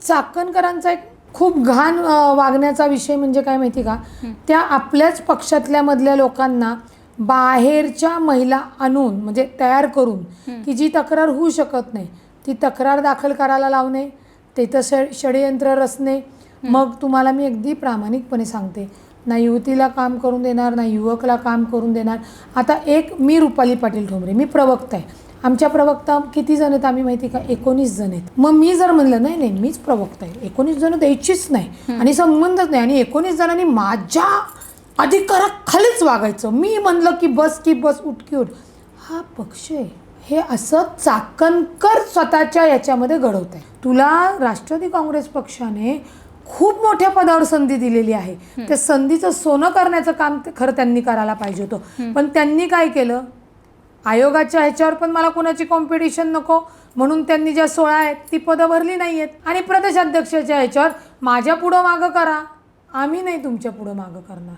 चाकणकरांचा एक खूप घाण वागण्याचा विषय म्हणजे काय माहिती का, त्या आपल्याच पक्षातल्या मधल्या लोकांना बाहेरच्या महिला आणून म्हणजे तयार करून की जी तक्रार होऊ शकत नाही ती तक्रार दाखल करायला लावणे, तिथं षडयंत्र रचणे. मग तुम्हाला मी अगदी प्रामाणिकपणे सांगते, ना युवतीला काम करून देणार ना युवकला काम करून देणार. आता एक मी रुपाली पाटील ठोंबरे, मी प्रवक्ता आहे. आमच्या प्रवक्ता किती जण आहेत आम्ही माहिती का, 19 जण आहेत. मग मी जर म्हणलं नाही नाही मीच प्रवक्ता आहे, 19 जण द्यायचीच नाही आणि संबंधच नाही आणि 19 जणांनी माझ्या अधिकाराखालीच वागायचं, मी म्हणलं की बस उठ की उठ, हा पक्ष आहे. हे असं चाकणकर स्वतःच्या याच्यामध्ये घडवत आहे. तुला राष्ट्रवादी काँग्रेस पक्षाने खूप मोठ्या पदावर संधी दिलेली आहे. त्या संधीचं सोनं करण्याचं काम खरं त्यांनी करायला पाहिजे होतं. पण त्यांनी काय केलं, आयोगाच्या ह्याच्यावर पण मला कोणाची कॉम्पिटिशन नको म्हणून त्यांनी ज्या 16 आहेत ती पदं भरली नाही आहेत आणि प्रदेशाध्यक्षाच्या ह्याच्यावर माझ्या पुढं मागं करा, आम्ही नाही तुमच्या पुढं मागं करणार.